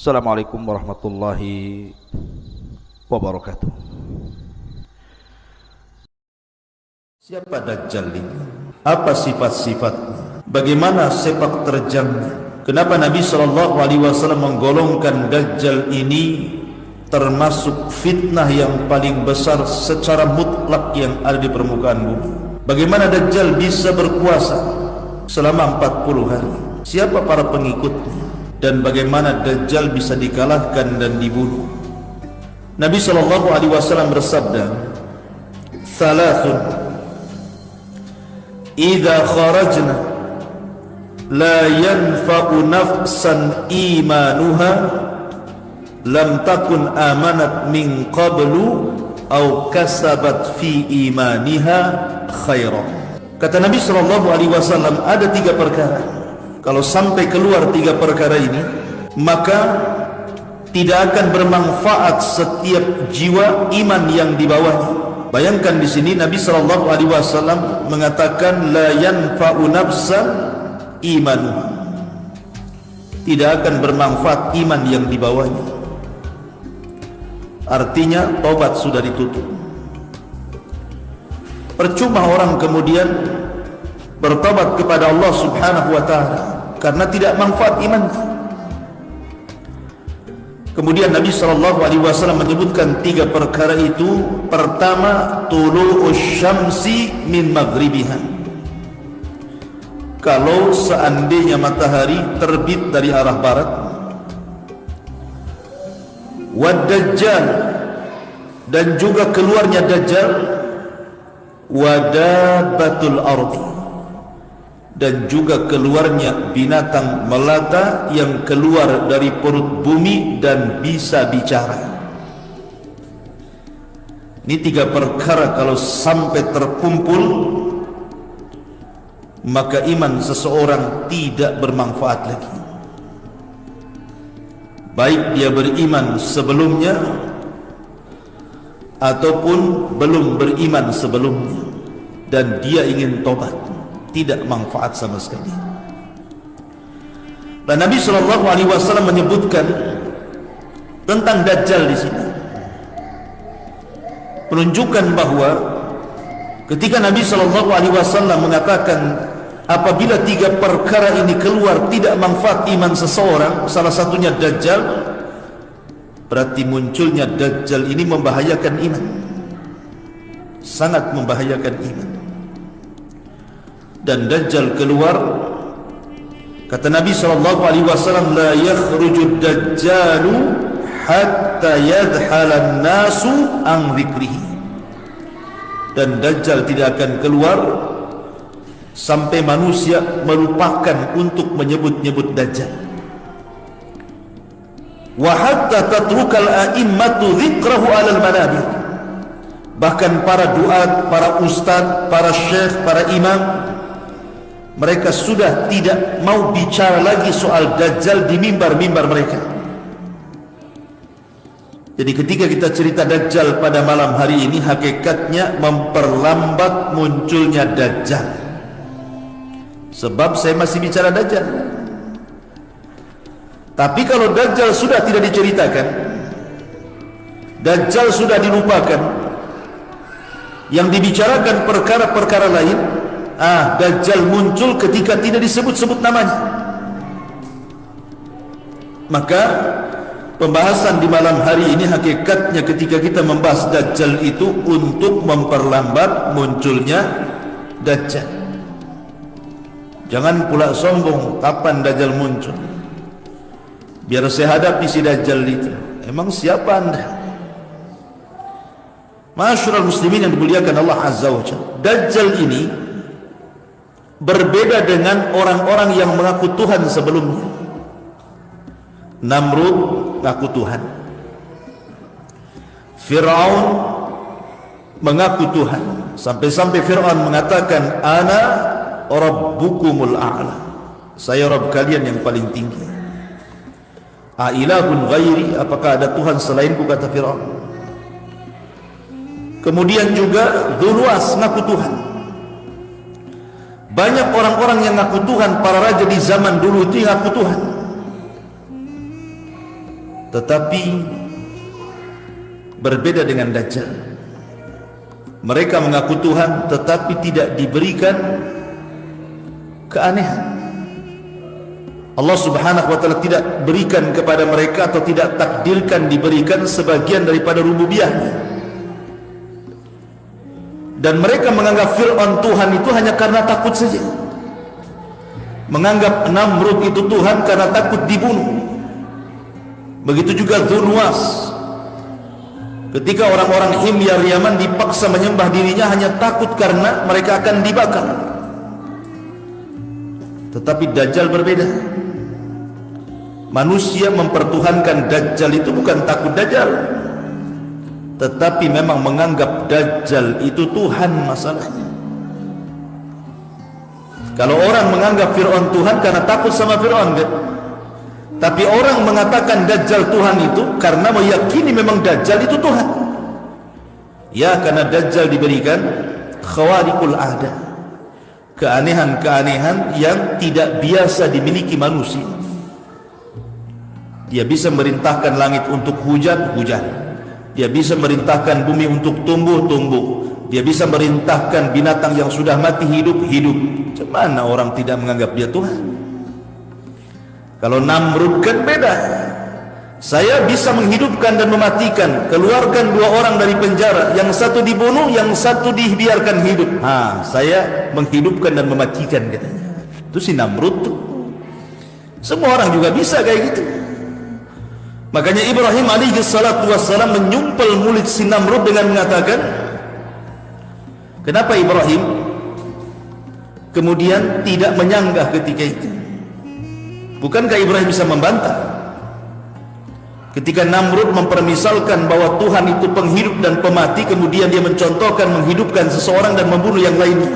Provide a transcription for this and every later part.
Assalamualaikum warahmatullahi wabarakatuh. Siapa Dajjal ini? Apa sifat-sifatnya? Bagaimana sepak terjangnya? Kenapa Nabi SAW menggolongkan Dajjal ini termasuk fitnah yang paling besar secara mutlak yang ada di permukaan bumi? Bagaimana Dajjal bisa berkuasa selama 40 hari? Siapa para pengikutnya? Dan bagaimana Dajjal bisa dikalahkan dan dibunuh? Nabi SAW bersabda, "Thalathun idza kharajna la yanfa'u nafsan imanuha lam takun amanat min qablu aw kasabat fi imaniha khairan." Kata Nabi SAW, ada 3 perkara. Kalau sampai keluar 3 perkara ini, maka tidak akan bermanfaat setiap jiwa iman yang dibawanya. Bayangkan di sini Nabi SAW mengatakan la yanfa'u nafsan imanuha. Tidak akan bermanfaat iman yang dibawanya. Artinya tobat sudah ditutup. Percuma orang kemudian bertobat kepada Allah Subhanahu wa ta'ala karena tidak manfaat iman. Kemudian Nabi SAW menyebutkan 3 perkara itu. Pertama, tulu'us syamsi min maghribiha. Kalau seandainya matahari terbit dari arah barat. Wad Dajjal, dan juga keluarnya Dajjal. Wadabatul ardi, dan juga keluarnya binatang melata yang keluar dari perut bumi dan bisa bicara. Ini 3 perkara kalau sampai terkumpul, maka iman seseorang tidak bermanfaat lagi. Baik dia beriman sebelumnya ataupun belum beriman sebelumnya, dan dia ingin tobat, tidak manfaat sama sekali. Dan Nabi SAW menyebutkan tentang Dajjal di sini, menunjukkan bahwa ketika Nabi SAW mengatakan apabila 3 perkara ini keluar tidak manfaat iman seseorang, salah satunya Dajjal, berarti munculnya Dajjal ini membahayakan iman, sangat membahayakan iman. Dan Dajjal keluar, kata Nabi SAW, la yakhrujud Dajjalu hatta yadhala nasu an dzikrihi. Dan Dajjal tidak akan keluar sampai manusia melupakan untuk menyebut-nyebut Dajjal. Wa hatta tatrukal a'immatu dzikrahu 'alal manabir. Bahkan para duat, para ustaz, para syekh, para imam, mereka sudah tidak mau bicara lagi soal Dajjal di mimbar-mimbar mereka. Jadi ketika kita cerita Dajjal pada malam hari ini, hakikatnya memperlambat munculnya Dajjal. Sebab saya masih bicara Dajjal. Tapi kalau Dajjal sudah tidak diceritakan, Dajjal sudah dilupakan, yang dibicarakan perkara-perkara lain, Dajjal muncul ketika tidak disebut-sebut namanya. Maka pembahasan di malam hari ini hakikatnya ketika kita membahas Dajjal itu untuk memperlambat munculnya Dajjal. Jangan pula sombong kapan Dajjal muncul, biar saya hadapi si Dajjal itu. Emang siapa anda? Masyarul muslimin yang dimuliakan Allah Azza wa Jalla, Dajjal ini berbeda dengan orang-orang yang mengaku Tuhan sebelumnya. Namrud ngaku Tuhan, Fir'aun mengaku Tuhan, sampai-sampai Fir'aun mengatakan, ana rabbukumul a'la, saya Rabb kalian yang paling tinggi. A ilahun ghairi, apakah ada Tuhan selainku, kata Fir'aun. Kemudian juga Dzulwas ngaku Tuhan. Banyak orang-orang yang ngaku Tuhan, para raja di zaman dulu itu ngaku Tuhan, tetapi berbeda dengan Dajjal. Mereka mengaku Tuhan tetapi tidak diberikan keanehan. Allah Subhanahu wa ta'ala tidak berikan kepada mereka, atau tidak takdirkan diberikan sebagian daripada rububiyahnya. Dan mereka menganggap Fir'aun Tuhan itu hanya karena takut saja. Menganggap Namrud itu Tuhan karena takut dibunuh. Begitu juga Dzulwas. Ketika orang-orang Himyar Yaman dipaksa menyembah dirinya hanya takut karena mereka akan dibakar. Tetapi Dajjal berbeda. Manusia mempertuhankan Dajjal itu bukan takut Dajjal, tetapi memang menganggap Dajjal itu Tuhan masalahnya. Kalau orang menganggap Fir'aun Tuhan karena takut sama Fir'aun, kan? Tapi orang mengatakan Dajjal Tuhan itu karena meyakini memang Dajjal itu Tuhan. Ya, karena Dajjal diberikan khawariqul ada, keanehan-keanehan yang tidak biasa dimiliki manusia. Dia bisa merintahkan langit untuk hujan, hujan. Dia bisa merintahkan bumi untuk tumbuh, tumbuh. Dia bisa merintahkan binatang yang sudah mati hidup, hidup. Bagaimana orang tidak menganggap dia Tuhan? Kalau Namrud kan beda. Saya bisa menghidupkan dan mematikan, keluarkan dua orang dari penjara, yang satu dibunuh, yang satu dibiarkan hidup. Saya menghidupkan dan mematikan, katanya. Itu si Namrud tuh. Semua orang juga bisa kayak gitu. Makanya Ibrahim alaihi salatu wassalam menyumpel mulut si Namrud dengan mengatakan, kenapa Ibrahim kemudian tidak menyanggah ketika itu? Bukankah Ibrahim bisa membantah? Ketika Namrud mempermisalkan bahwa Tuhan itu penghidup dan pemati, kemudian dia mencontohkan menghidupkan seseorang dan membunuh yang lainnya,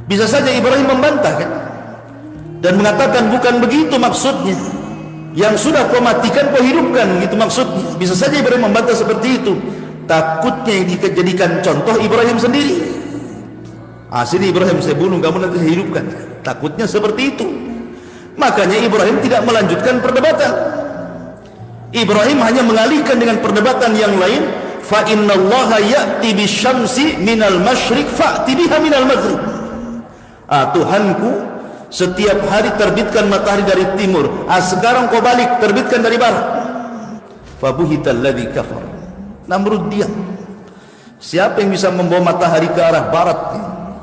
bisa saja Ibrahim membantah, kan? Dan mengatakan bukan begitu maksudnya, yang sudah kau matikan kau hidupkan, gitu maksudnya. Bisa saja Ibrahim membantah seperti itu. Takutnya yang dijadikan contoh Ibrahim sendiri. Sini Ibrahim saya bunuh, kamu nanti saya hidupkan. Takutnya seperti itu. Makanya Ibrahim tidak melanjutkan perdebatan. Ibrahim hanya mengalihkan dengan perdebatan yang lain. Fa innallaha ya'ti bisyamsi minal masyriq fa'ti biha minal maghrib. Tuhanku setiap hari terbitkan matahari dari timur. Sekarang kau balik, terbitkan dari barat. Fa buhital ladzi kafar. Namrud diam. Siapa yang bisa membawa matahari ke arah barat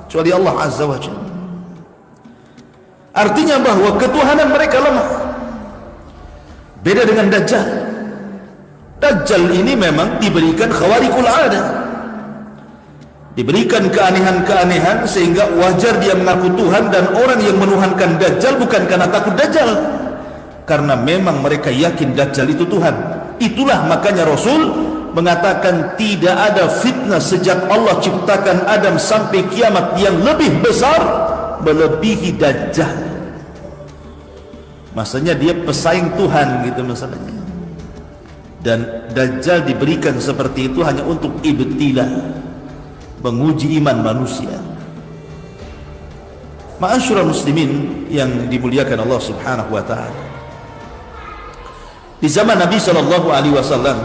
kecuali Allah Azza wa Jalla? Artinya bahwa ketuhanan mereka lemah. Beda dengan Dajjal. Dajjal ini memang diberikan khawariqul ada, diberikan keanehan-keanehan sehingga wajar dia mengaku Tuhan. Dan orang yang menuhankan Dajjal bukan karena takut Dajjal, karena memang mereka yakin Dajjal itu Tuhan. Itulah makanya Rasul mengatakan tidak ada fitnah sejak Allah ciptakan Adam sampai kiamat yang lebih besar melebihi Dajjal. Maksudnya dia pesaing Tuhan, gitu masalahnya. Dan Dajjal diberikan seperti itu hanya untuk ibtila, menguji iman manusia. Ma'asyiral muslimin yang dimuliakan Allah Subhanahu wa taala. Di zaman Nabi sallallahu alaihi wasallam,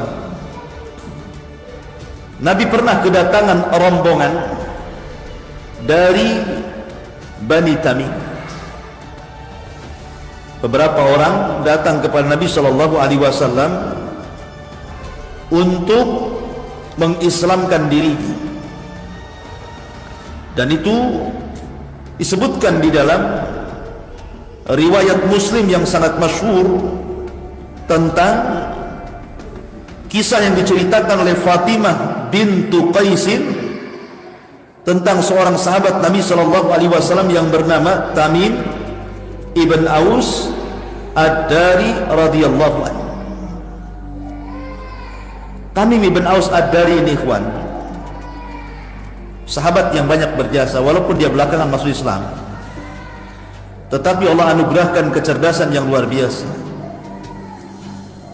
Nabi pernah kedatangan rombongan dari Bani Tamim. Beberapa orang datang kepada Nabi sallallahu alaihi wasallam untuk mengislamkan diri. Dan itu disebutkan di dalam riwayat Muslim yang sangat masyhur tentang kisah yang diceritakan oleh Fatimah bintu Qaisin tentang seorang sahabat Nabi sallallahu alaihi wasallam yang bernama Tamim ibn Aus ad-Dari radhiyallahu anhu. Tamim ibn Aus Ad-Dari ini ikhwan, sahabat yang banyak berjasa, walaupun dia belakangan masuk Islam, tetapi Allah anugerahkan kecerdasan yang luar biasa.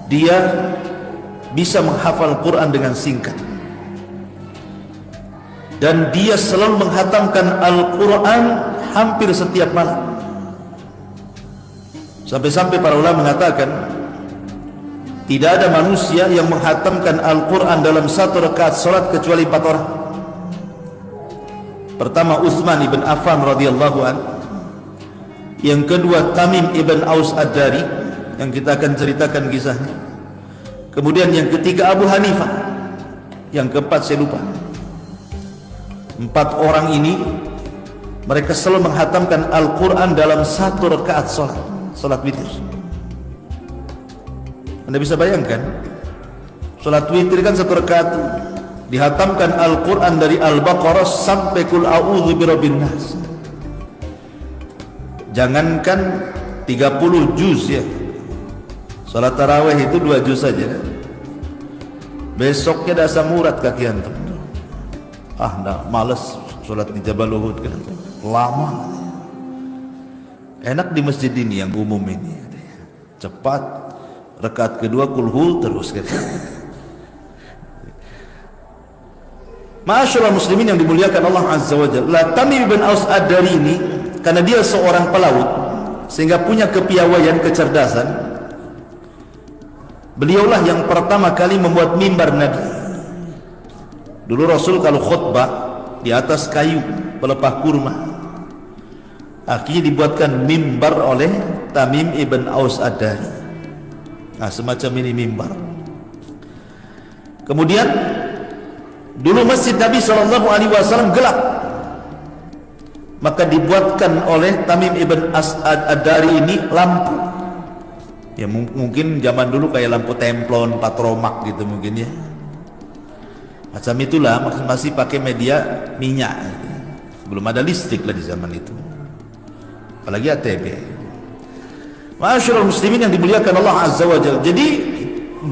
Dia bisa menghafal Quran dengan singkat, dan dia selalu menghatamkan Al-Quran hampir setiap malam. Sampai-sampai para ulama mengatakan tidak ada manusia yang menghatamkan Al-Quran dalam satu rakaat salat kecuali 4 orang. Pertama Utsman ibn Affan radhiyallahu an, yang kedua Tamim ibn Aus Ad-Dari yang kita akan ceritakan kisahnya, kemudian yang ketiga Abu Hanifah, yang keempat saya lupa. 4 orang ini mereka selalu menghatamkan Al-Quran dalam satu rakaat salat witir. Anda bisa bayangkan, salat witir kan satu rakaat, dihatamkan Al-Quran dari Al-Baqarah sampai Qul a'udzu birabbin nas. Jangankan 30 juz ya, salat tarawih itu 2 juz saja. Besoknya dah asam urat kaki antum. Nggak, males salat di Jabal Uhud kan, lama. Enak di masjid ini yang umum ini, cepat. Rakaat kedua kulhu terus kan. Ma'asyiral muslimin yang dimuliakan Allah Azza wa Jalla, Tamim bin Aus Ad-Dari ini karena dia seorang pelaut sehingga punya kepiawaian, kecerdasan. Beliaulah yang pertama kali membuat mimbar Nabi. Dulu Rasul kalau khutbah di atas kayu pelepah kurma, akhirnya dibuatkan mimbar oleh Tamim ibn Aus Ad-Dari. Nah, semacam ini mimbar. Kemudian dulu masjid Nabi SAW gelap, maka dibuatkan oleh Tamim ibn As'ad Ad-Dari ini lampu. Ya mungkin zaman dulu kayak lampu templon, patromak gitu mungkin ya. Macam itulah, masih pakai media minyak. Belum ada listrik lah di zaman itu, apalagi ATB. Ma'asyiral muslimin yang dimuliakan Allah Azza wa Jalla. Jadi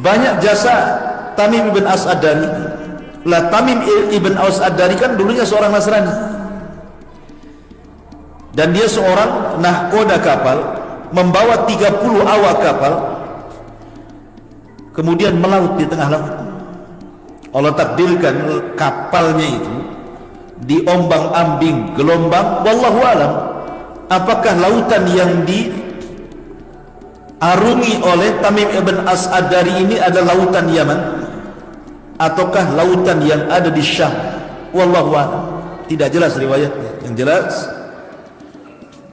banyak jasa Tamim ibn Aus Ad-Dari. Lah Tamim ibn Aus Ad-Dari kan dulunya seorang Nasrani, dan dia seorang nahkoda kapal, membawa 30 awak kapal, kemudian melaut di tengah laut. Allah takdirkan kapalnya itu diombang-ambing gelombang, wallahu alam apakah lautan yang diarungi oleh Tamim ibn Aus Ad-Dari ini adalah lautan Yaman ataukah lautan yang ada di Syam, wallahu a'lam. Tidak jelas riwayatnya. Yang jelas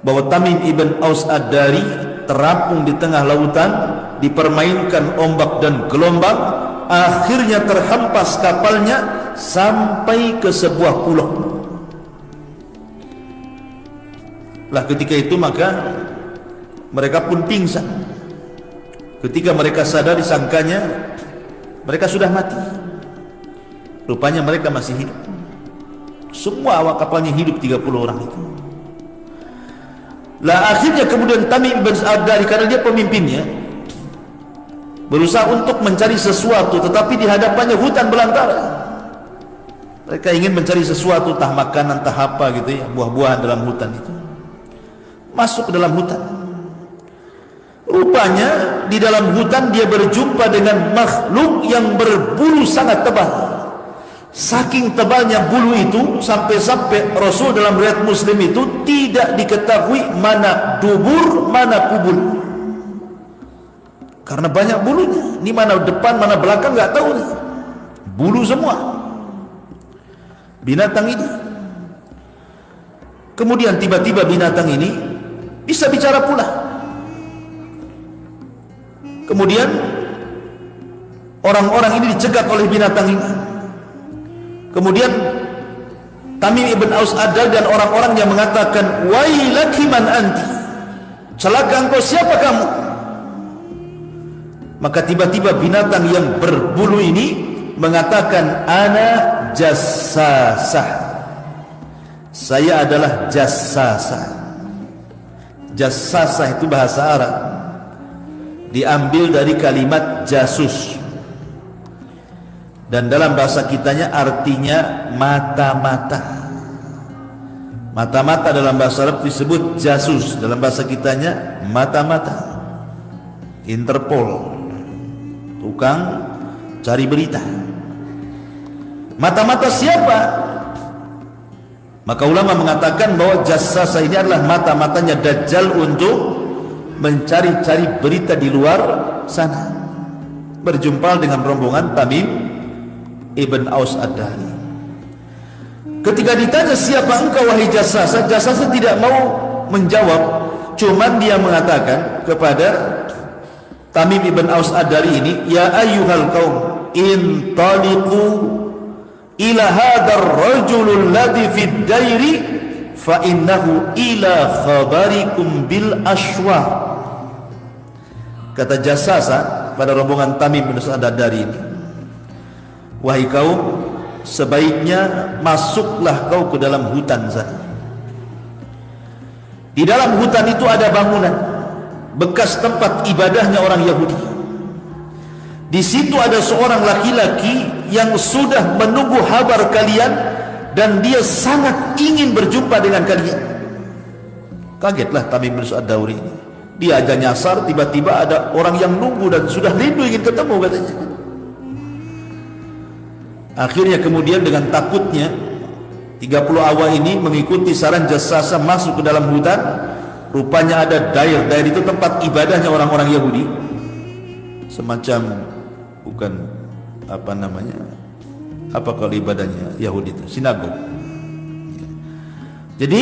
bahwa Tamim ibn Aus Ad-Dari terapung di tengah lautan, dipermainkan ombak dan gelombang, akhirnya terhempas kapalnya sampai ke sebuah pulau. Lah ketika itu maka mereka pun pingsan. Ketika mereka sadar, disangkanya mereka sudah mati. Rupanya mereka masih hidup. Semua awak kapalnya hidup, 30 orang itu. Lah akhirnya kemudian Tamim bin Ad-Dari, karena dia pemimpinnya, berusaha untuk mencari sesuatu, tetapi di hadapannya hutan belantara. Mereka ingin mencari sesuatu, entah makanan, entah apa gitu ya, buah-buahan dalam hutan itu. Masuk ke dalam hutan. Rupanya di dalam hutan dia berjumpa dengan makhluk yang berbulu sangat tebal. Saking tebalnya bulu itu, sampai-sampai Rasul dalam riwayat Muslim itu tidak diketahui mana dubur, mana kubul. Karena banyak bulunya. Ini mana depan, mana belakang nggak tahu nih. Bulu semua binatang ini. Kemudian tiba-tiba binatang ini bisa bicara pula. Kemudian orang-orang ini dicegat oleh binatang ini. Kemudian Tamim ibn Aus Ad-Dari dan orang-orang yang mengatakan, wailaki man anti, celaka engkau, siapa kamu? Maka tiba-tiba binatang yang berbulu ini mengatakan, ana jassasah, saya adalah jassasah. Jassasah itu bahasa Arab, diambil dari kalimat jasus. dan dalam bahasa kitanya artinya mata-mata. Mata-mata dalam bahasa Arab disebut jasus, dalam bahasa kitanya mata-mata. Interpol, tukang cari berita. Mata-mata siapa? Maka ulama mengatakan bahwa jassasa ini adalah mata-matanya Dajjal untuk mencari-cari berita di luar sana. Berjumpa dengan rombongan Tamim ibn Aus Ad-Dari. Ketika ditanya siapa engkau wahai jassasa, jassasa tidak mau menjawab, cuman dia mengatakan kepada Tamim ibn Aus Ad-Dari ini, ya ayyuhal qaum intaliqu ila hadzal rajulul ladzi fid dairi fa innahu ila khabarikum bil ashwa. Kata jassasa pada rombongan Tamim ibn Aus Ad-Dari ini, wahai kaum, sebaiknya masuklah kau ke dalam hutan sana. Di dalam hutan itu ada bangunan bekas tempat ibadahnya orang Yahudi. Di situ ada seorang laki-laki yang sudah menunggu kabar kalian dan dia sangat ingin berjumpa dengan kalian. Kagetlah Tamim bin Ad-Dauri. Dia aja nyasar, tiba-tiba ada orang yang nunggu dan sudah rindu ingin ketemu katanya. Akhirnya kemudian dengan takutnya 30 awal ini mengikuti saran jassasa masuk ke dalam hutan. Rupanya ada dair itu tempat ibadahnya orang-orang Yahudi, semacam bukan apa namanya, apa kalau ibadahnya Yahudi itu sinagog. Jadi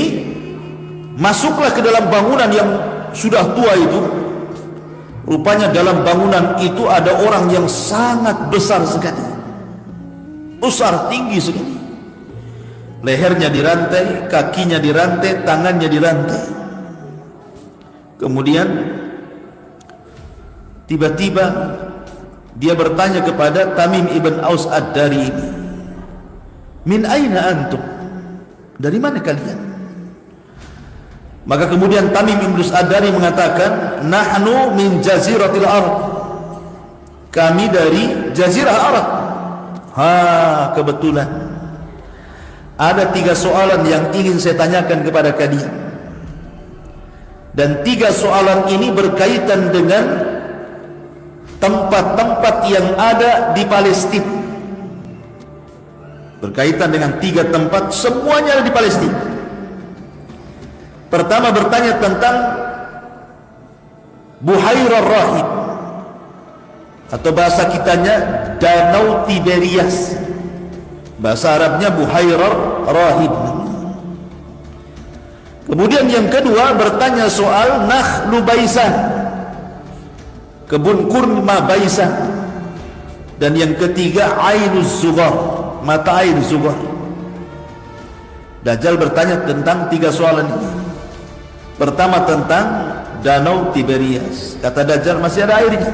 masuklah ke dalam bangunan yang sudah tua itu. Rupanya dalam bangunan itu ada orang yang sangat besar sekali, besar tinggi sekali. Lehernya dirantai, kakinya dirantai, tangannya dirantai. Kemudian tiba-tiba dia bertanya kepada Tamim ibn Aus Ad-Dari ini, min aina antum? Dari mana kalian? Maka kemudian Tamim ibn Aus Ad-Dari mengatakan, nahnu min jaziratil Arab. Kami dari jazirah Arab. Kebetulan ada 3 soalan yang ingin saya tanyakan kepada kalian. Dan 3 soalan ini berkaitan dengan tempat-tempat yang ada di Palestina. Berkaitan dengan 3 tempat, semuanya ada di Palestina. Pertama bertanya tentang Buhairah Rahib, atau bahasa kitanya Danau Tiberias. Bahasa Arabnya Buhairah Rahib. Kemudian yang kedua bertanya soal Nakhlu Baisah, kebun kurma Baisah. Dan yang ketiga Ainuz Zughar, mata air Zughar. Dajjal bertanya tentang 3 soalan ini. Pertama tentang Danau Tiberias. Kata Dajjal masih ada airnya.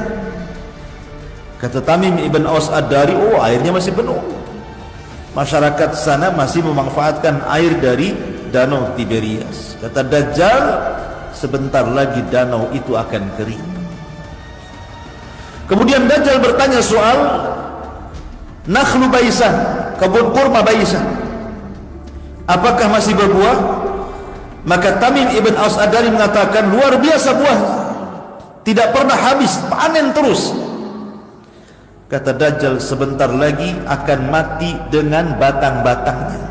Kata Tamim ibn Aus Ad-Dari, oh airnya masih penuh. Masyarakat sana masih memanfaatkan air dari Danau Tiberias. Kata Dajjal, sebentar lagi danau itu akan kering. Kemudian Dajjal bertanya soal Nakhlu Baisah, kebun kurma Baisah, apakah masih berbuah? Maka Tamim ibn Aus Ad-Dari mengatakan, luar biasa buahnya, tidak pernah habis, panen terus. Kata Dajjal, sebentar lagi akan mati dengan batang-batangnya.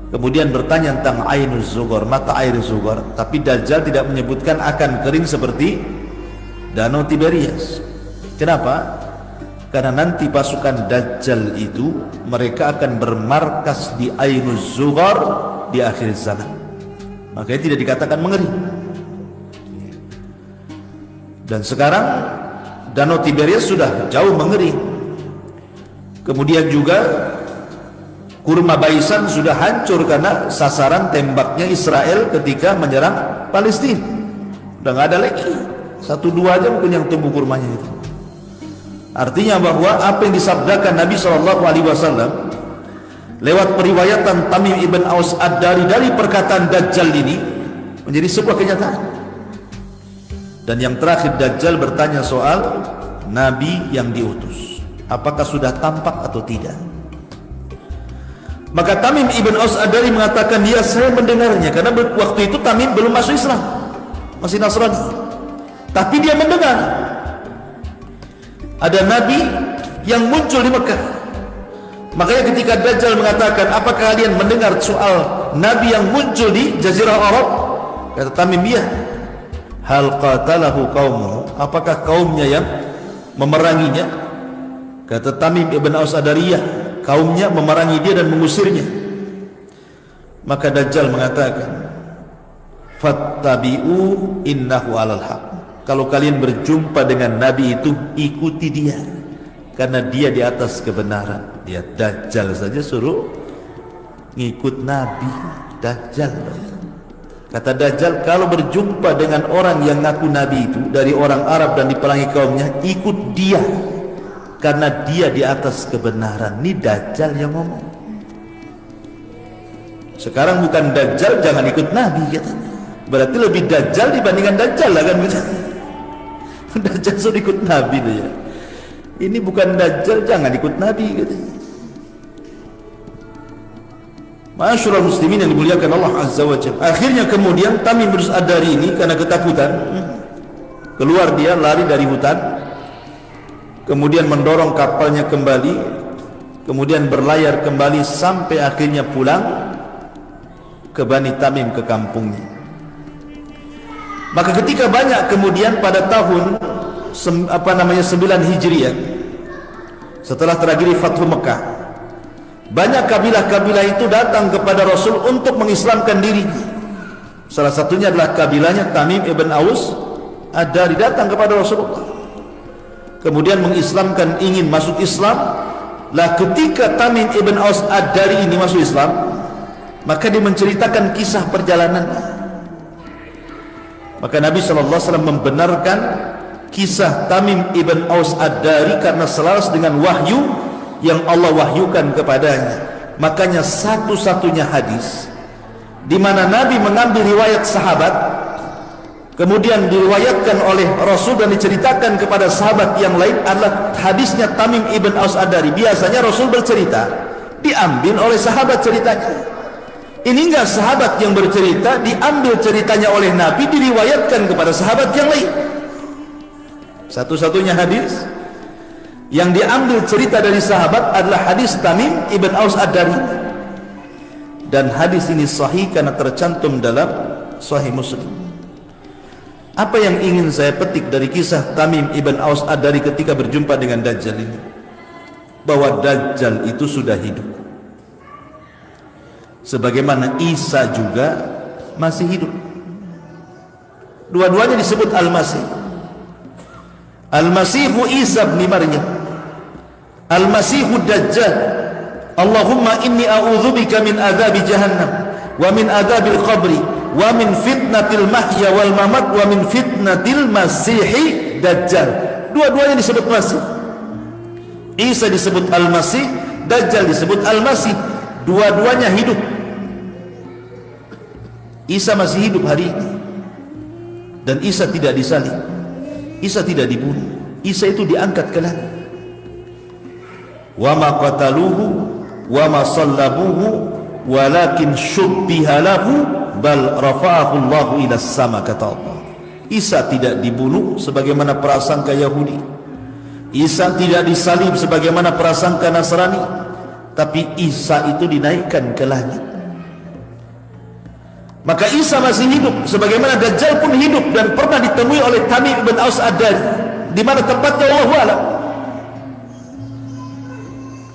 Kemudian bertanya tentang Ainuz Zughar, mata air Zughar. Tapi Dajjal tidak menyebutkan akan kering seperti Danau Tiberias. Kenapa? Karena nanti pasukan Dajjal itu mereka akan bermarkas di Ainuz Zughar di akhir zaman. Makanya tidak dikatakan mengering. Dan sekarang Danau Tiberias sudah jauh mengering. Kemudian juga kurma Baisan sudah hancur karena sasaran tembaknya Israel ketika menyerang Palestina. Udah nggak ada lagi, 1-2 aja mungkin yang tumbuh kurmanya itu. Artinya bahwa apa yang disabdakan Nabi SAW lewat periwayatan Tamim ibn Aus Ad-Dari dari perkataan Dajjal ini menjadi sebuah kenyataan. Dan yang terakhir Dajjal bertanya soal Nabi yang diutus. apakah sudah tampak atau tidak. Maka Tamim ibn Aus Ad-Dari mengatakan, ya saya mendengarnya, karena waktu itu Tamim belum masuk Islam, masih Nasrani, tapi dia mendengar ada nabi yang muncul di Mekah. Makanya ketika Dajjal mengatakan, apakah kalian mendengar soal nabi yang muncul di Jazirah Arab? Kata Tamim, iya. Hal qatalahu qaumuhu, apakah kaumnya yang memeranginya? Kata Tamim ibn Aus Ad-Dari, kaumnya memerangi dia dan mengusirnya. Maka Dajjal mengatakan, fattabi'u innahu alal haq, kalau kalian berjumpa dengan nabi itu, ikuti dia, karena dia di atas kebenaran. Dia Dajjal saja suruh ngikut nabi. Dajjal. Kata Dajjal, kalau berjumpa dengan orang yang ngaku nabi itu dari orang Arab dan diperangi kaumnya, ikut dia, karena dia di atas kebenaran. Ini Dajjal yang ngomong. Sekarang bukan Dajjal jangan ikut nabi katanya, berarti lebih Dajjal dibandingkan Dajjal lah kan gitu. Dajjal suruh ikut nabi tuh ya. Ini bukan Dajjal jangan ikut nabi katanya. Ma'asyiral muslimin yang dimuliakan Allah Azza wa Jalla. Akhirnya kemudian Tamim bin Ad-Dari ini karena ketakutan keluar, dia lari dari hutan, kemudian mendorong kapalnya kembali, kemudian berlayar kembali sampai akhirnya pulang ke Bani Tamim, ke kampungnya. Maka ketika banyak kemudian pada tahun 9 Hijriah, setelah terjadi Fathu Mekah, banyak kabilah-kabilah itu datang kepada Rasul untuk mengislamkan dirinya. Salah satunya adalah kabilahnya Tamim ibn Aus Ad-Dari, datang kepada Rasulullah, kemudian mengislamkan, ingin masuk Islam. Lah ketika Tamim ibn Aus Ad-Dari ini masuk Islam, maka dia menceritakan kisah perjalanannya. Maka Nabi SAW membenarkan kisah Tamim ibn Aus Ad-Dari karena selaras dengan wahyu yang Allah wahyukan kepadanya. Makanya satu-satunya hadis di mana Nabi mengambil riwayat sahabat, kemudian diriwayatkan oleh Rasul dan diceritakan kepada sahabat yang lain adalah hadisnya Tamim ibn Aus Ad-Dari. Biasanya Rasul bercerita, diambil oleh sahabat ceritanya. Ini enggak sahabat yang bercerita, diambil ceritanya oleh Nabi, diriwayatkan kepada sahabat yang lain. Satu-satunya hadis yang diambil cerita dari sahabat adalah hadis Tamim ibn Aus Ad-Dari, dan hadis ini sahih karena tercantum dalam Sahih Muslim. Apa yang ingin saya petik dari kisah Tamim ibn Aus Ad-Dari ketika berjumpa dengan Dajjal ini? Bahwa Dajjal itu sudah hidup, sebagaimana Isa juga masih hidup. Dua-duanya disebut Al-Masih. Al-Masihu Isa bin Maryam, Al-Masihu Dajjal. Allahumma inni a'udzubika min adzabi jahannam wa min adzabil qabri wa min fitnatil mahya wal mamat wa min fitnatil masihi Dajjal. Dua-duanya disebut Masih. Isa disebut Al-Masih, Dajjal disebut Al-Masih. Dua-duanya hidup. Isa masih hidup hari ini, dan Isa tidak disalib, Isa tidak dibunuh, Isa itu diangkat ke langit. Wa ma qataluhu wa ma sallabuhu walakin syubbiha lahu bal rafa'ahu Allahu ila sama, kata Allah. Isa tidak dibunuh sebagaimana prasangka Yahudi, Isa tidak disalib sebagaimana prasangka Nasrani, tapi Isa itu dinaikkan ke langit. Maka Isa masih hidup, sebagaimana Dajjal pun hidup dan pernah ditemui oleh Tamim ibn Aus Ad-Dari. Di mana tempatnya Allahu a'lam.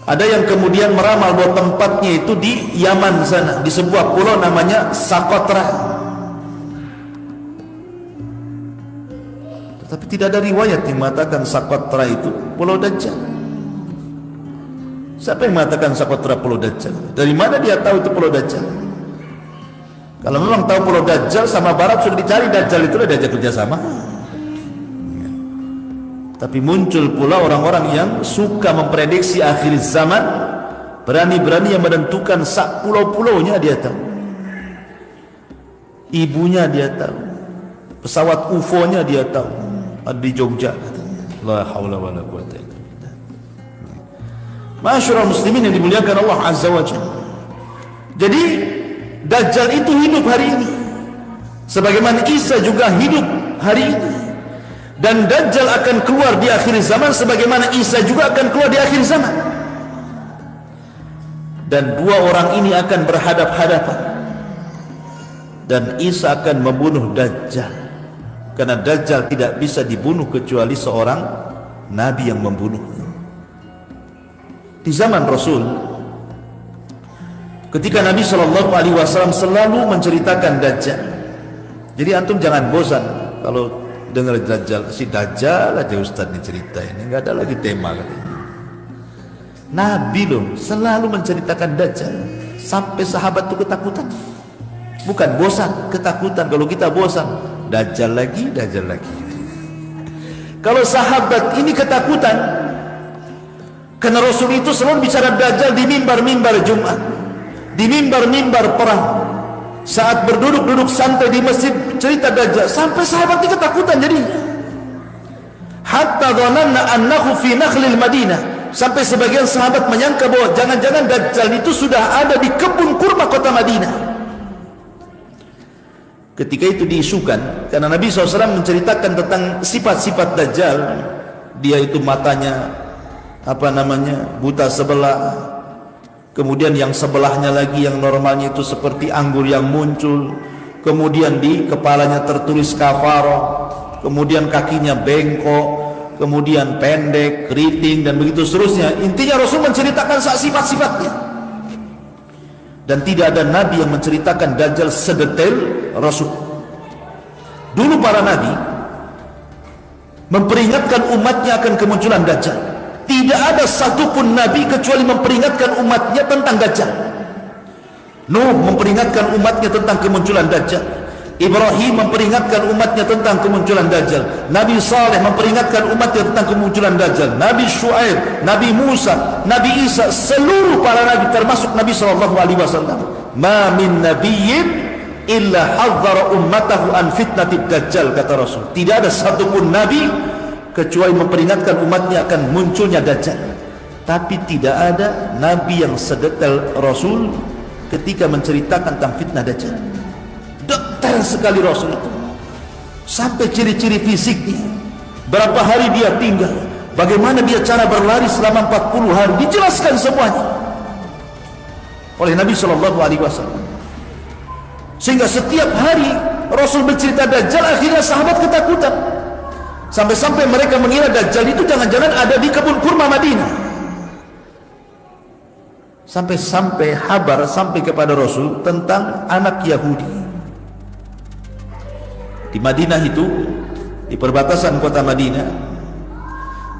Ada yang kemudian meramal bahwa tempatnya itu di Yaman sana, di sebuah pulau namanya Socotra. Tetapi tidak ada riwayat yang mengatakan Socotra itu pulau Dajjal. Siapa yang mengatakan Socotra pulau Dajjal? Dari mana dia tahu itu pulau Dajjal? Kalau memang tahu pulau Dajjal sama barat sudah dicari Dajjal, itu udah diajak kerjasama. Tapi muncul pula orang-orang yang suka memprediksi akhir zaman, berani-berani yang menentukan sak pulau-pulaunya dia tahu, ibunya dia tahu, pesawat UFO-nya dia tahu, ada di Jogja katanya. La haula wala quwata illa billah. Masyarul muslimin yang dimuliakan Allah Azza wa Jalla. Jadi Dajjal itu hidup hari ini, sebagaimana Isa juga hidup hari ini. Dan Dajjal akan keluar di akhir zaman, sebagaimana Isa juga akan keluar di akhir zaman. Dan dua orang ini akan berhadap-hadapan, dan Isa akan membunuh Dajjal, karena Dajjal tidak bisa dibunuh kecuali seorang Nabi yang membunuhnya. Di zaman Rasul, ketika Nabi SAW selalu menceritakan Dajjal. Jadi antum jangan bosan kalau dengar Dajjal, si Dajjal aja Ustaz ini cerita, ini nggak ada lagi tema katanya. Nabi loh selalu menceritakan Dajjal sampai sahabat tuh ketakutan. Bukan bosan, ketakutan. Kalau kita bosan, Dajjal lagi, Dajjal lagi. Kalau sahabat ini ketakutan, karena Rasul itu selalu bicara Dajjal di mimbar-mimbar Jumat, di mimbar-mimbar perang. Saat berduduk-duduk santai di masjid cerita Dajjal, sampai sahabat ini ketakutan jadinya. Hatta dhananna annahu fi nakhlil Madinah, sampai sebagian sahabat menyangka bahwa jangan-jangan Dajjal itu sudah ada di kebun kurma kota Madinah. Ketika itu diisukan, karena Nabi SAW menceritakan tentang sifat-sifat Dajjal. Dia itu matanya buta sebelah, kemudian yang sebelahnya lagi yang normalnya itu seperti anggur yang muncul, kemudian di kepalanya tertulis kafaro, kemudian kakinya bengkok, kemudian pendek, keriting, dan begitu seterusnya. Intinya Rasul menceritakan sifat-sifatnya, dan tidak ada Nabi yang menceritakan Dajjal sedetail Rasul. Dulu para Nabi memperingatkan umatnya akan kemunculan Dajjal. Tidak ada satupun Nabi kecuali memperingatkan umatnya tentang Dajjal. Nuh memperingatkan umatnya tentang kemunculan Dajjal. Ibrahim memperingatkan umatnya tentang kemunculan Dajjal. Nabi Saleh memperingatkan umatnya tentang kemunculan Dajjal. Nabi Syuaib, Nabi Musa, Nabi Isa, seluruh para Nabi termasuk Nabi SAW. Ma min nabiyyin illa hadzara ummatahu an fitnatid Dajjal, kata Rasul. Tidak ada satupun Nabi kecuali memperingatkan umatnya akan munculnya Dajjal. Tapi tidak ada Nabi yang sedetail Rasul ketika menceritakan tentang fitnah Dajjal. Detail sekali Rasul itu, sampai ciri-ciri fisiknya, berapa hari dia tinggal, bagaimana dia cara berlari selama 40 hari, dijelaskan semuanya oleh Nabi SAW. Sehingga setiap hari Rasul bercerita Dajjal, akhirnya sahabat ketakutan, sampai-sampai mereka mengira Dajjal itu jangan-jangan ada di kebun kurma Madinah. Sampai-sampai kabar sampai kepada Rasul tentang anak Yahudi di Madinah itu, di perbatasan kota Madinah.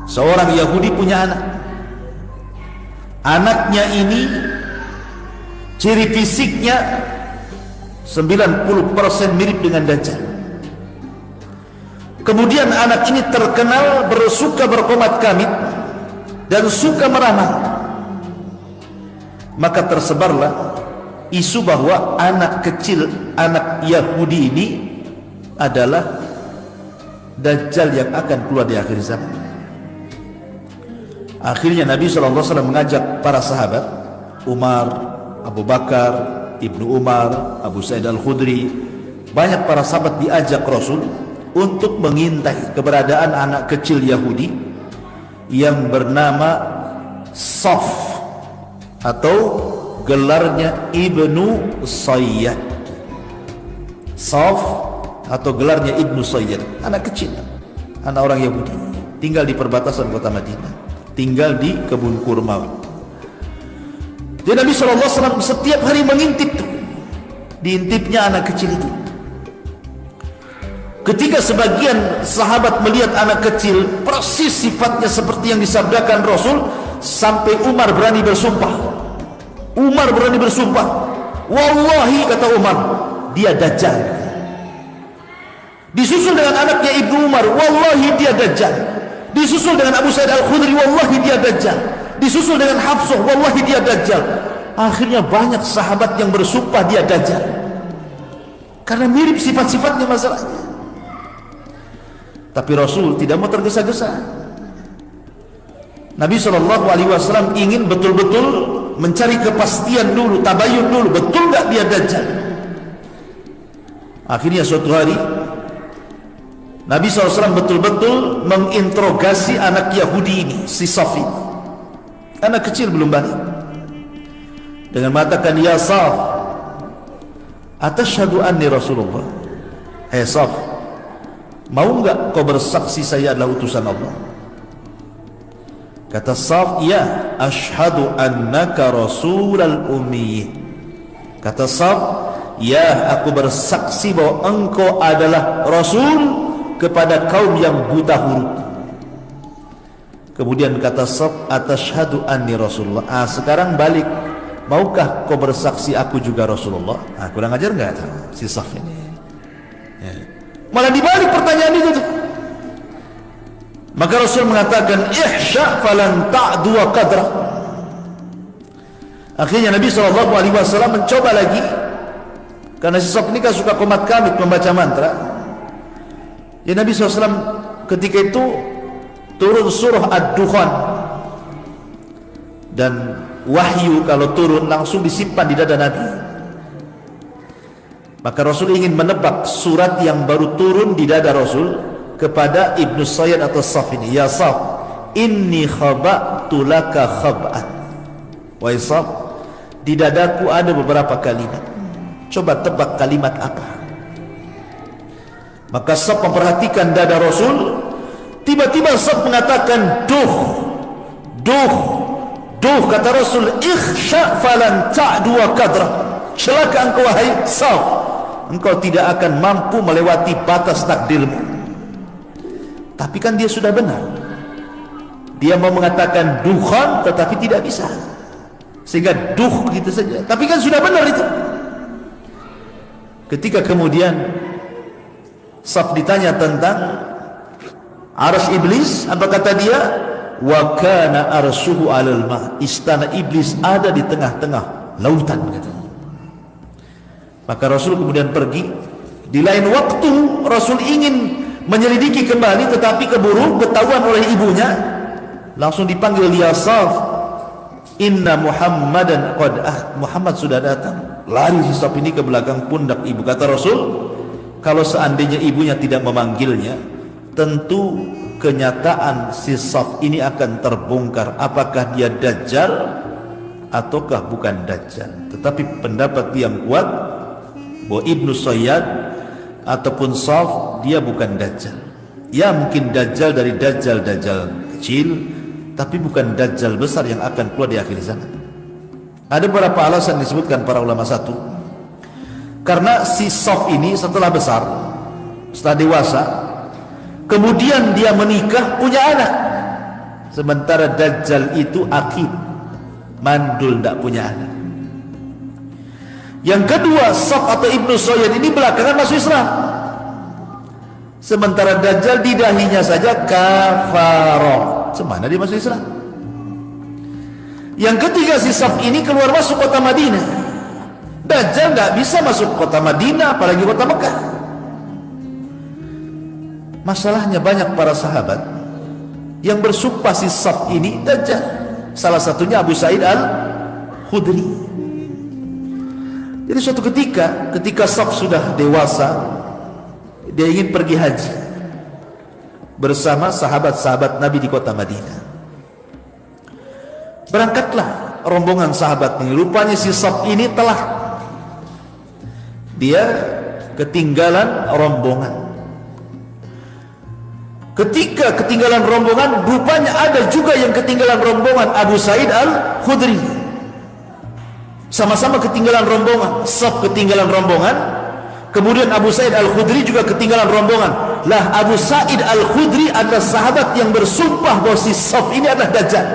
Seorang Yahudi punya anak. Anaknya ini ciri fisiknya 90% mirip dengan Dajjal. Kemudian anak ini terkenal bersuka berkomat kamit dan suka meramal. Maka tersebarlah isu bahwa anak kecil, anak Yahudi ini adalah Dajjal yang akan keluar di akhir zaman. Akhirnya Nabi SAW mengajak para sahabat, Umar, Abu Bakar, Ibnu Umar, Abu Sa'id Al-Khudri, banyak para sahabat diajak Rasul untuk mengintai keberadaan anak kecil Yahudi yang bernama Saf, atau gelarnya Ibnu Sayyad. Saf atau gelarnya Ibnu Sayyad, anak kecil, anak orang Yahudi, tinggal di perbatasan kota Madinah, tinggal di kebun kurma. Jadi Nabi SAW setiap hari mengintip tuh, diintipnya anak kecil itu. Ketika sebagian sahabat melihat anak kecil persis sifatnya seperti yang disabdakan Rasul, sampai Umar berani bersumpah. Umar berani bersumpah, wallahi, kata Umar, dia Dajjal. Disusul dengan anaknya Ibnu Umar, wallahi dia Dajjal. Disusul dengan Abu Sa'id Al-Khudri, wallahi dia Dajjal. Disusul dengan Hafsah, wallahi dia Dajjal. Akhirnya banyak sahabat yang bersumpah dia Dajjal, karena mirip sifat-sifatnya masalahnya. Tapi Rasul tidak mau tergesa-gesa. Nabi SAW ingin betul-betul mencari kepastian dulu, tabayun dulu, betul nggak dia Dajjal. Akhirnya suatu hari Nabi SAW betul-betul menginterogasi anak Yahudi ini, si Safi, anak kecil belum balik, dengan mengatakan, ya Saf, atashhadu anni Rasulullah. Hai Saf, mau enggak kau bersaksi saya adalah utusan Allah? Kata Saf, ya, ashhadu annaka rasulal ummi. Kata Saf, ya, aku bersaksi bahwa engkau adalah rasul kepada kaum yang buta huruf. Kemudian kata Saf, atashhadu anni Rasulullah. Sekarang balik, maukah kau bersaksi aku juga Rasulullah? Kurang ajar enggak si Saf ini? Ya. Malah dibalik pertanyaan itu tuh. Maka Rasul mengatakan, ihsya falan ta'dua qadra. Akhirnya Nabi SAW mencoba lagi, karena si Saf ini kan suka komat kamit membaca mantra. Ya, Nabi SAW ketika itu turun surah Ad-Dukhan, dan wahyu kalau turun langsung disimpan di dada Nabi. Maka Rasul ingin menebak surat yang baru turun di dada Rasul kepada Ibnu Sayyad atau Saf ini. Ya Saf, inni khaba'tu laka khab'at. Wahai Saf, di dadaku ada beberapa kalimat, coba tebak kalimat apa. Maka Saf memperhatikan dada Rasul. Tiba-tiba Saf mengatakan, duh, duh, duh. Kata Rasul, ikhsha falan ta'dua qadra. Celaka engkau wahai Saf, engkau tidak akan mampu melewati batas takdirmu. Tapi kan dia sudah benar, dia mau mengatakan dukhan tetapi tidak bisa, sehingga duh gitu saja. Tapi kan sudah benar itu. Ketika kemudian Saf ditanya tentang arsy iblis, apa kata dia? Wa kana arshuhu 'alal ma. Istana iblis ada di tengah-tengah lautan, katanya. Maka Rasul kemudian pergi. Di lain waktu Rasul ingin menyelidiki kembali, tetapi keburu ketahuan oleh ibunya. Langsung dipanggil, ya Saf, inna Muhammadan qad Muhammad sudah datang. Lari si Saf ini ke belakang pundak ibu. Kata Rasul, kalau seandainya ibunya tidak memanggilnya, tentu kenyataan si Saf ini akan terbongkar, apakah dia Dajjal ataukah bukan Dajjal. Tetapi pendapat yang kuat bahwa Ibnu Sayyad ataupun Saf dia bukan Dajjal. Ya, mungkin Dajjal dari Dajjal kecil, tapi bukan Dajjal besar yang akan keluar di akhir zaman. Ada beberapa alasan disebutkan para ulama. Satu, karena si Saf ini setelah besar, setelah dewasa, kemudian dia menikah, punya anak. Sementara Dajjal itu akib, mandul, tidak punya anak. Yang kedua, Saf atau Ibnu Sayyad ini belakangan masuk Islam. Sementara Dajjal di dahinya saja kafara. Semana dia masuk Islam. Yang ketiga, si Saf ini keluar masuk kota Madinah. Dajjal nggak bisa masuk kota Madinah, apalagi kota Mekah. Masalahnya banyak para sahabat yang bersumpah si Saf ini Dajjal. Salah satunya Abu Sa'id Al-Khudri. Jadi suatu ketika Saf sudah dewasa, dia ingin pergi haji bersama sahabat-sahabat Nabi di kota Madinah. Berangkatlah rombongan sahabat ini. Rupanya si Saf ini telah dia ketinggalan rombongan. Ketika ketinggalan rombongan, rupanya ada juga yang ketinggalan rombongan, Abu Sa'id Al-Khudri. Sama-sama ketinggalan rombongan. Saf ketinggalan rombongan, kemudian Abu Sa'id Al-Khudri juga ketinggalan rombongan. Lah, Abu Sa'id Al-Khudri adalah sahabat yang bersumpah bahwa si Saf ini adalah Dajjal.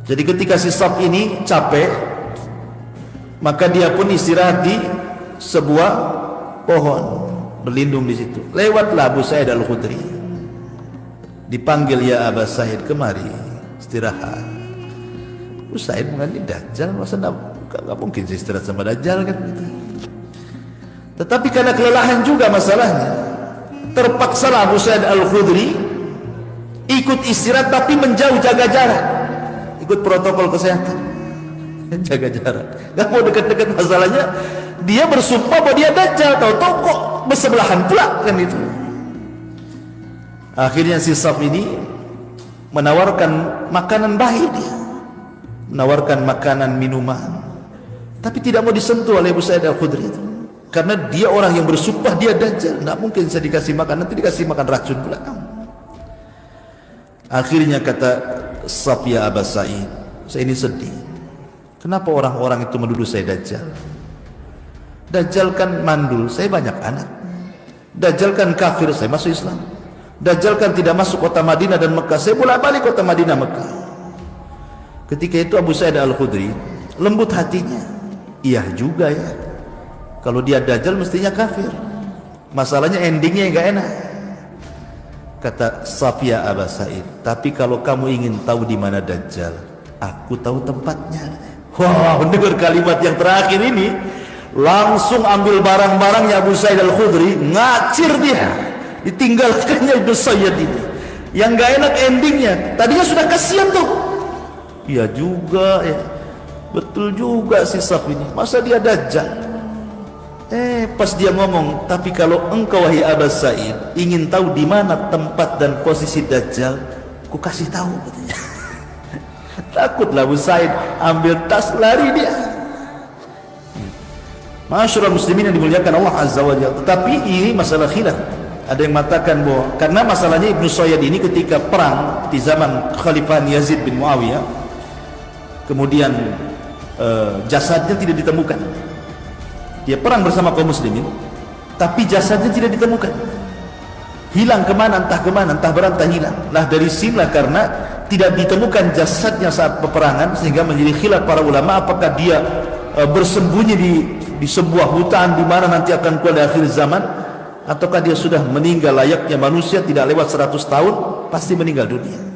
Jadi ketika si Saf ini capek, maka dia pun istirahat di sebuah pohon, berlindung di situ. Lewatlah Abu Sa'id Al-Khudri, dipanggil, ya Abu Sa'id, kemari istirahat. Abu Sa'id mengatakan, Dajjal, masa nggak mungkin saya istirahat sama Dajjal kan? Tetapi karena kelelahan juga masalahnya, terpaksalah Abu Sa'id Al-Khudri ikut istirahat tapi menjauh, jaga jarak, ikut protokol kesehatan, jaga jarak, nggak mau dekat-dekat. Masalahnya dia bersumpah bahwa dia dajjal, tahu-tahu kok bersebelahan pula kan itu. Akhirnya si Saf ini menawarkan makanan baik, dia menawarkan makanan minuman, tapi tidak mau disentuh oleh Abu Sa'id Al-Khudri itu, karena dia orang yang bersumpah dia dajjal, tidak mungkin saya dikasih makan, nanti dikasih makan racun pula. Akhirnya kata Saf, ya Aba Sa'id, saya ini sedih, kenapa orang-orang itu menuduh saya dajjal? Dajjal kan mandul, saya banyak anak. Dajjal kan kafir, saya masuk Islam. Dajjal kan tidak masuk kota Madinah dan Mekah, saya bolak-balik kota Madinah Mekah. Ketika itu Abu Sa'id Al-Khudri lembut hatinya, iya juga ya, kalau dia dajjal mestinya kafir, masalahnya endingnya yang gak enak. Kata Safia, Aba Sa'id, tapi kalau kamu ingin tahu di mana dajjal, aku tahu tempatnya. Wah, dengar kalimat yang terakhir ini, langsung ambil barang-barangnya Abu Sa'id Al-Khudri, ngacir dia, ditinggalkannya Ibnu Sayyid ini. Yang gak enak endingnya, tadinya sudah kasihan tuh. Iya juga ya, betul juga si Saf ini, masa dia dajjal? Pas dia ngomong, tapi kalau engkau wahai Aba Sa'id ingin tahu di mana tempat dan posisi dajjal, ku kasih tahu katanya. Takutlah Abu Sa'id, ambil tas lari dia. Masyarul muslimin yang dimuliakan Allah Azza wa Jalla. Tetapi ini masalah khilaf. Ada yang mengatakan bahwa karena masalahnya Ibnu Sayyid ini ketika perang di zaman Khalifah Yazid bin Muawiyah, kemudian jasadnya tidak ditemukan. Dia perang bersama kaum muslimin, tapi jasadnya tidak ditemukan. Hilang kemana, entah berantah hilang. Nah dari sinilah karena tidak ditemukan jasadnya saat peperangan, sehingga menjadi khilaf para ulama apakah dia bersembunyi di sebuah hutan di mana nanti akan keluar di akhir zaman, ataukah dia sudah meninggal layaknya manusia, tidak lewat 100 tahun pasti meninggal dunia.